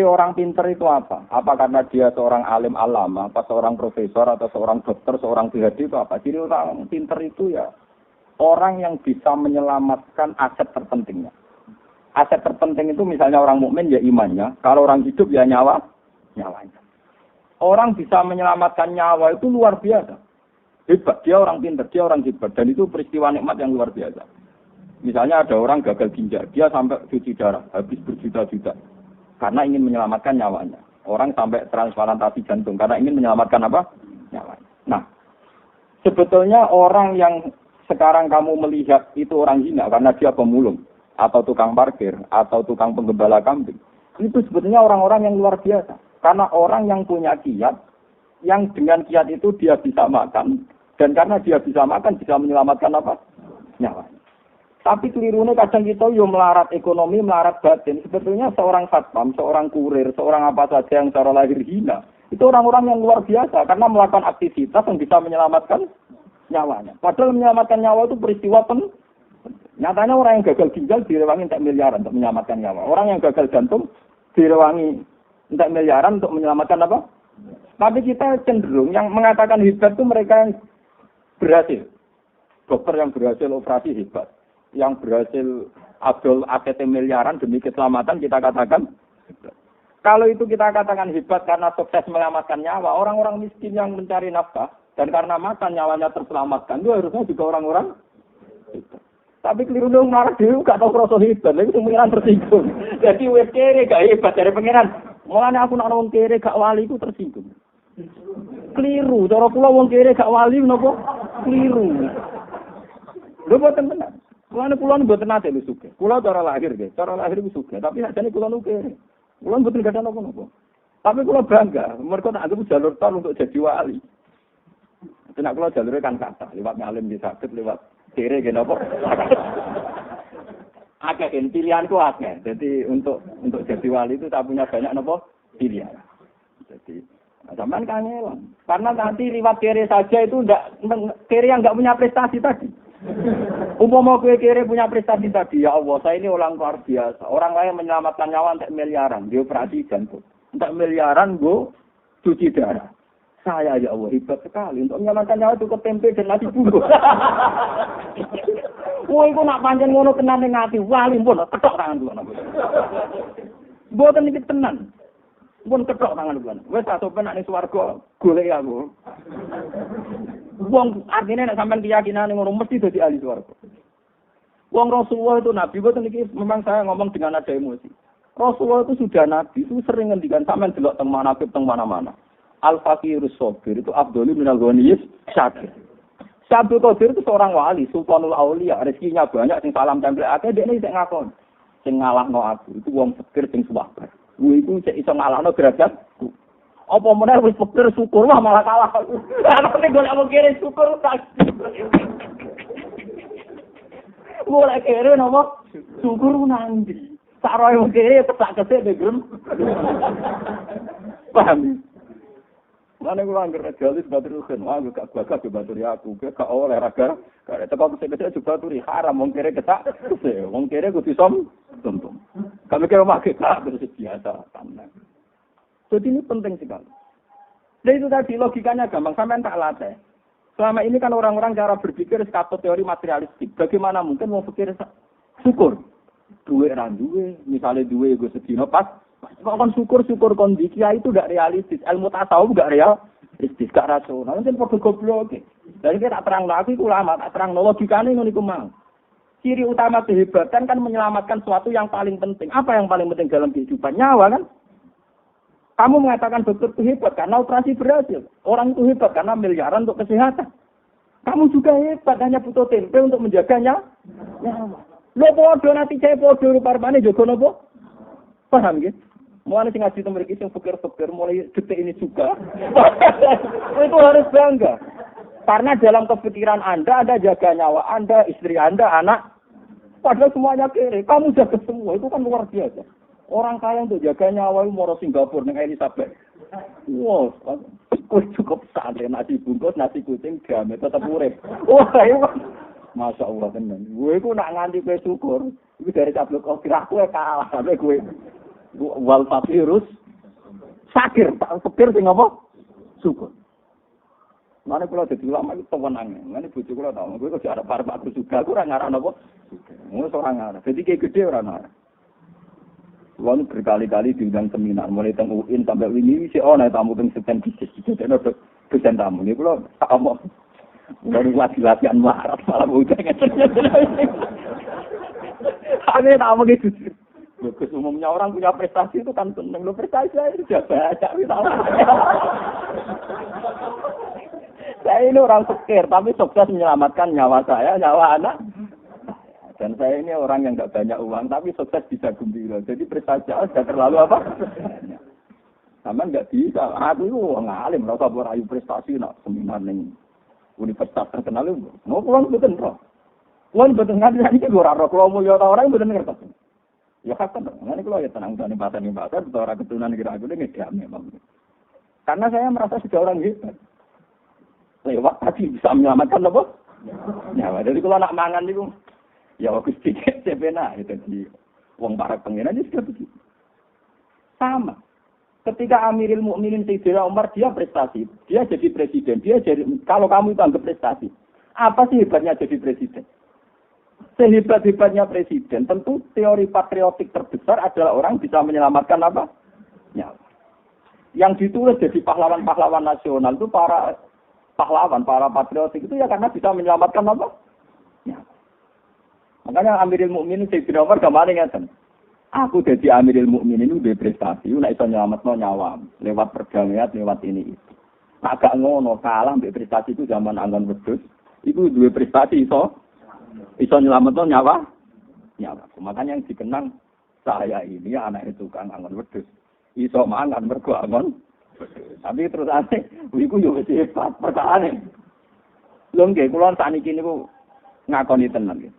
Ciri orang pinter itu apa? Apa karena dia seorang alim alama, apa seorang profesor, atau seorang dokter, seorang PhD itu apa? Ciri orang pinter itu ya orang yang bisa menyelamatkan aset terpentingnya. Aset terpenting itu misalnya orang mukmin ya imannya, kalau orang hidup ya nyawanya. Orang bisa menyelamatkan nyawa itu luar biasa. Hebat, dia orang pinter, dia orang hebat, dan itu peristiwa nikmat yang luar biasa. Misalnya ada orang gagal ginjal, dia sampai cuci darah, habis berjuta-juta. Karena ingin menyelamatkan nyawanya. Orang sampai transplantasi jantung karena ingin menyelamatkan apa? Nyawanya. Nah, sebetulnya orang yang sekarang kamu melihat itu orang hina karena dia pemulung, atau tukang parkir, atau tukang penggembala kambing. Itu sebetulnya orang-orang yang luar biasa. Karena orang yang punya kiat, yang dengan kiat itu dia bisa makan, dan karena dia bisa makan, bisa menyelamatkan apa? Nyawanya. Tapi kelirunya kadang kita yo melarat ekonomi, melarat batin. Sebetulnya seorang satpam, seorang kurir, seorang apa saja yang secara lahir hina, itu orang-orang yang luar biasa karena melakukan aktivitas yang bisa menyelamatkan nyawanya. Padahal menyelamatkan nyawa itu peristiwa nyatanya orang yang gagal ginjal direwangi entek miliaran untuk menyelamatkan nyawa. Orang yang gagal jantung direwangi entek miliaran untuk menyelamatkan apa? Tapi kita cenderung yang mengatakan hebat itu mereka yang berhasil. Dokter yang berhasil operasi hebat. Yang berhasil adol ATT miliaran demi keselamatan kita katakan hebat. Kalau itu kita katakan hebat karena sukses menyelamatkan nyawa, orang-orang miskin yang mencari nafkah dan karena makan nyawanya terselamatkan itu harusnya juga orang-orang hebat. Tapi keliru dong marah dulu gak tahu rasa hebat, lagi pengiran tersinggung. Jadi wes kere gak hebat dari pengiran. Mulanya aku nak wong kere gak wali ku tersinggung. Keliru, cara kula wong kere gak wali napa? Keliru. Lho boten bener. Kula mboten nate lho sugih. Kula cara lahir nggih, cara lahir iku sugih, tapi sakjane kula nuke. Kula mboten gadah napa-napa. Tapi kula bangga, mergo tak anggap jalur tol untuk jadi wali. Tenak kula jalure kan kata, lewat ngalim di sakit, lewat kere nggih napa. Akeh pilihanku akeh. Jadi untuk jadi wali itu tak punya banyak napa pilihan. Jadi sampean kangelan. Karena nanti lewat kere saja itu enggak kere yang enggak punya prestasi tadi. Umpama kowe kere punya prestasi tadi, ya Allah, saya ini orang luar biasa. Orang lain menyelamatkan nyawa entek miliaran, dioperasi jantung. Entek miliaran go cuci darah. Saya ya Allah hebat sekali untuk menyelamatkan nyawa cukup tempe dan nasi bungkus. Woi, iku nak pancen ngono tenan ning ati, wali pun ketok tangan kula. Mboten iki tenan. Pun ketok tangan kula. Wis tak sopen nek ning swarga golek aku. Wong artine nek sampean keyakinane ngono mesti dadi ahli swarga. Wong Rasulullah itu nabi, boten iki memang saya ngomong dengan ada emosi. Rasulullah itu sudah nabi, itu sering ngendikan sampean delok teng manaqib teng mana-mana. Al-Faqirus Sabir itu Abdul minal Ghaniyis Syakir. Abdul Qadir itu seorang wali, Sultanul Aulia, rezekinya banyak, sing salam tempel akeh dekne sing ngakon. Sing ngalahno aku, itu wong fakir sing sabar. Kuwi iku sik iso ngalahno derajat. Apa meneh wis fakir syukur lah malah kalah. Ana nek golek wong kere syukur tak. Golek kere nopo? Syukur nanti. Sak roe wong kere petak kesik ngrem. Paham? Mana gue angker jalis batur kan, aku gak bakat baturi aku, gak oleh raga, gak ada tempat kecil-kecil juga baturi haram, wong kere ketak, wong kere gue disom, tuntung. Kami kira makai tak terus biasa, tenang. Jadi ini penting sekali. Jadi itu tadi logikanya gampang, sampai tak latih. Selama ini kan orang-orang cara berpikir sekatut teori materialistik. Bagaimana mungkin mau pikir syukur, duwe randuwe, misalnya duwe gue sedino pas. Kalau syukur kondisi itu tidak realistis, ilmu tasawuf tidak realistis, tidak rasional. Nanti perlu goblok. Jadi kita tak terang lagi ulama, tak terang logikanya ini kumang. Ciri utama kehebatan kan menyelamatkan sesuatu yang paling penting. Apa yang paling penting dalam kehidupan? Nyawa kan? Kamu mengatakan dokter itu hebat karena operasi berhasil. Orang itu hebat karena miliaran untuk kesehatan. Kamu juga hebat hanya butuh tempe untuk menjaganya. Nyawa. Lo bodoh nanti saya bodoh rupa-rupanya jogo nopo. Paham gitu? Mulai sing ngaji temen iki sing fikir-fikir mulai detik ini juga. Itu harus bangga. Karena dalam kepikiran Anda jaga nyawa Anda, istri Anda, anak. Padahal semuanya kere. Kamu jaga semua. Itu kan luar biasa. Orang kaya untuk jaga nyawa itu mau Singapura dengan Elizabeth. Wow. Cukup santai. Nasi bungkus, nasi kucing, game. Tetap urip. Wah, itu Masya Allah tenan. Gue itu nak nganti gue syukur. Itu dari cablok kira gue kalah sampai gue. Wal fakirus sakir, fakir sing apa? Syukur. Mana kula dadi ulama itu tewenang. Mana bojo kula tau, kowe kok arep arep aku juga aku ora ngaran apa? Ngono ora ngaran. Dadi ki gede ora ngaran. Wong berkali-kali diundang seminar, mulai teng UIN sampai ini sih ana tamu teng seten bisnis. Dadi dosen tamu niku kula tak omong. Baru latihan marat malah udah aneh tak omong gitu. Bagus umumnya orang punya prestasi itu kan seneng. Lo prestasi saya itu sudah baca. Saya ini orang fakir, tapi sukses menyelamatkan nyawa saya, nyawa anak. Dan saya ini orang yang tidak banyak uang, tapi sukses bisa gembira. Jadi prestasi saya sudah terlalu apa? Sama nggak bisa. Aku itu ngalim, rasa berayu prestasi, nak seminar nih. Universitas terkenal itu. Mau pulang betul, bro. Pulang betul nggak bisa gue raro. Kalau mau lihat orang betul ngerti. Ya kan, nanti kalau ya tenang nih bahasa, betul orang keturunan kira aku ini ngedam memang. Karena saya merasa sudah orang hebat. Lewat tadi bisa menyelamatkan apa? Nyawa. Jadi kalau nak mangan itu, ya waktu sedikit sebenarnya itu di uang para pengiran itu sudah begitu. Sama. Ketika Amirul Mukminin Sayyidina Umar dia prestasi, dia jadi presiden, dia jadi kalau kamu itu anggap prestasi, apa sih hebatnya jadi presiden? Sehebat-hebatnya presiden, tentu teori patriotik terbesar adalah orang bisa menyelamatkan apa? Nyawa. Yang ditulis jadi pahlawan-pahlawan nasional itu para pahlawan, para patriotik itu ya karena bisa menyelamatkan apa? Nyawa. Makanya Amirul Mukminin Sayyidina Umar gamane ngeten. Aku jadi Amirul Mukminin itu berprestasi, nek iso nyelametno nyawa lewat perdamaian, lewat ini itu. Nak gak ngono kalah mbek prestasi itu zaman anggon wedhus, iku duwe prestasi iso nyelametno nyawa. Makanya yang dikenang saya ini anak tukang anggon wedhus. Iso mangan mergo anggon wedhus. Tapi terus aneh, iku yo wis hebat perkarane. Lho nggih kula sakniki niku ngakoni tenan nggih.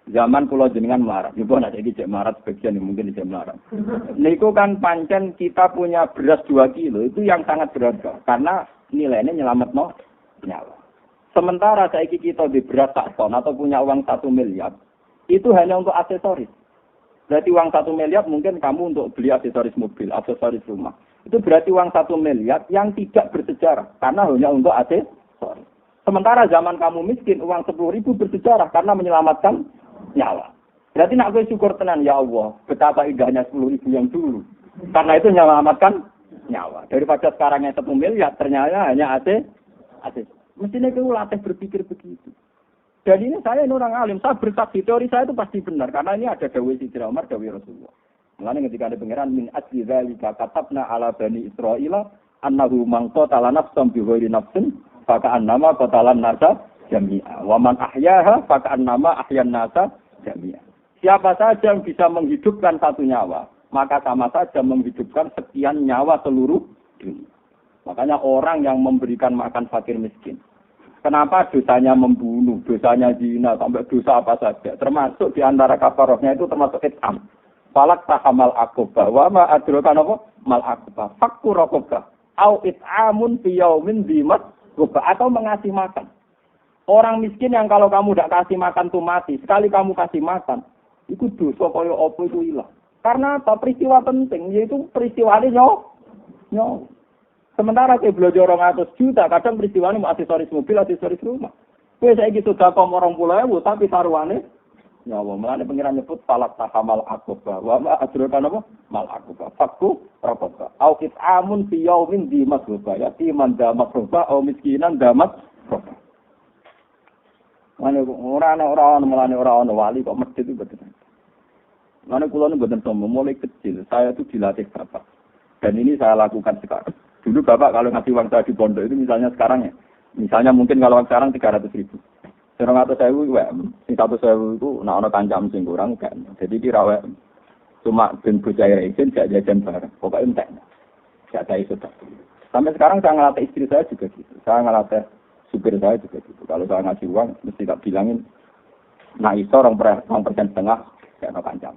Zaman kula jenengan melarat, niku ana iki cek melarat sebagian mungkin cek melarat. Niku kan pancen kita punya beras 2 kilo, itu yang sangat berharga karena nilainya nyelametno nyawa. Sementara saiki kita di beras 1 ton atau punya uang 1 miliar, itu hanya untuk aksesoris. Berarti uang 1 miliar mungkin kamu untuk beli aksesoris mobil, aksesoris rumah. Itu berarti uang 1 miliar yang tidak bersejarah karena hanya untuk aksesoris. Sementara zaman kamu miskin, uang 10.000 bersejarah karena menyelamatkan nyawa. Berarti nak gue syukur tenan ya Allah, betapa indahnya 10.000 yang dulu. Karena itu menyelamatkan nyawa. Daripada sekarang yang 1 miliar ternyata hanya AC. Mestinya gue latih berpikir begitu. Dan ini saya ini orang alim, saya bersaksi teori saya itu pasti benar karena ini ada dawuh Sayyidina Umar, dawuh Rasulullah. Mulane ketika ada pangeran min asli zalika katabna ala bani Israila annahu man qatala nafsan bi ghairi nafsin fa ka'annama qatalan nasa jami'a. Wa man ahyaha fa ka'annama ahyan nasa jami'a. Siapa saja yang bisa menghidupkan 1 nyawa, maka sama saja menghidupkan sekian nyawa seluruh dunia. Makanya orang yang memberikan makan fakir miskin. Kenapa dosanya membunuh, dosanya zina, sampai dosa apa saja. Termasuk di antara kafarohnya itu termasuk it'am. Falak tahamal akobah. Wa ma adroka nopo mal akobah. Fakku rokobah. Au it'amun fiyaumin dimat rubah. Atau mengasih makan. Orang miskin yang kalau kamu tidak kasih makan tuh mati. Sekali kamu kasih makan. Itu dosa kaya apa itu hilang. Karena apa? Peristiwa penting. Yaitu peristiwa ini nyawa. Sementara saya belajar 200 juta, kadang peristiwa ini mau aksesoris mobil, aksesoris rumah. Kue saya gitu dakom 20.000, tapi taruhannya nyawa. Mulanya pengiran nyebut falak tahamal akobah. Wa adrokan apa? Mal akobah. Fakku rakobah. Au it'amun fi yaumin di masrubah. Yatiman damat rubah, au miskinan damat rubah. Mulanya orang wali kok medit itu betul. Mulanya kulo ini betul sombong. Mulai kecil, saya itu dilatih bapak. Dan ini saya lakukan sekarang. Dulu bapak kalau ngasih uang saya di pondok itu misalnya sekarang ya. Misalnya mungkin kalau sekarang 300.000. 100.000 itu nak kancam sing kurang kan. Jadi dirawat cuma ben bocah izin gak jajan bareng. Pokoknya entek. Gak saya sudah. Sampai sekarang saya ngelatih istri saya juga gitu. Saya ngelatih supir saya juga gitu. Kalau saya ngasih uang mesti tak bilangin nak iso 2% setengah gak ono kancam.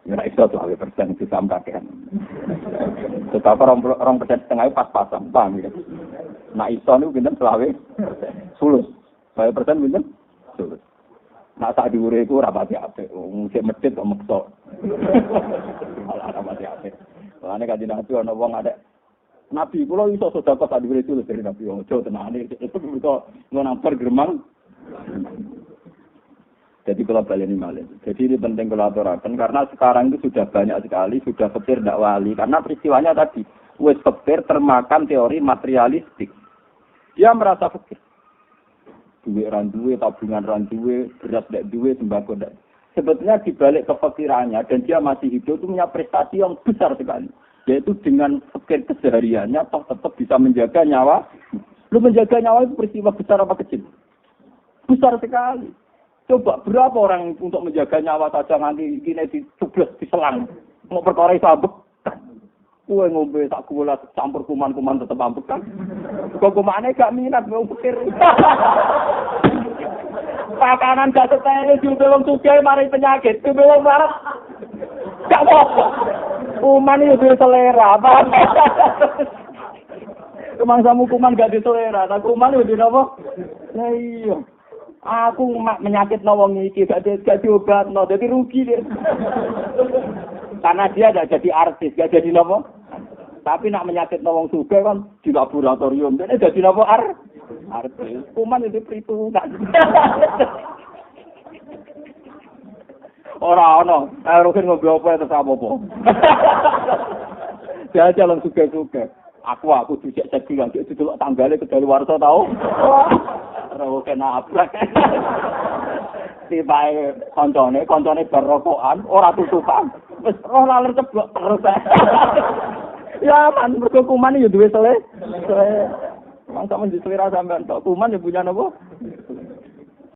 Ya nek iso 2% itu sama kakean. Tetapi 2% setengah pas-pasan, paham ya. Nah iso niku pinten 20%. Sulus. 2% pinten? Sulus. Nak sak dhuwure iku ora pati apik. Wong sik medhit kok meksa. Ora pati apik. Lane kanjeng Nabi ana wong ada Nabi kula iso sedekah sak dhuwure itu dari Nabi ojo tenane. Itu mergo ngono pergeremang. Jadi kalau baleni malih. Jadi ini penting kalau aturaken karena sekarang itu sudah banyak sekali sudah fikir ndak wali karena peristiwanya tadi wis fikir termakan teori materialistik. Dia merasa fikir. Duit randuwe, tabungan randuwe, beras ndak duwe, sembako ndak. Sebetulnya dibalik kefikirannya dan dia masih hidup itu punya prestasi yang besar sekali. Yaitu dengan fikir kesehariannya toh tetap bisa menjaga nyawa. Lu menjaga nyawa itu peristiwa besar apa kecil? Besar sekali. Coba berapa orang untuk menjaga nyawa saja nanti kini dicublas, diselang. Mau perkara sabuk. Kue ngombe tak gula campur kuman-kuman tetap ambek kan. Kok kumane gak minat mau pikir. Pakanan gak setene diubelong sugih mari penyakit. Diubelong marah. Gak apa-apa. Kuman itu selera. Kemangsamu kuman gak diselera. Nah kuman itu apa? Nah iya. Aku menyakit wong iki gak diobatno, jadi rugi dia. Karena dia gak jadi artis, gak jadi nopo. Tapi nak menyakit wong sugih kan di laboratorium, jadi jadi nopo artis. Kuman itu perhitungan. Ora ono, rugen ngombe apa terus apa-apa. Dia jalan sugih-sugih. Aku dicek bilang itu delok tanggale kedali warsa tau. Ora kena abrak. Tibae koncone berokokan, ora tutupan. Wis roh laler ceblok terus. Ya man, mergo kuman yo duwe sele. Mang sampeyan diselera sampean tok kuman yo punya napa?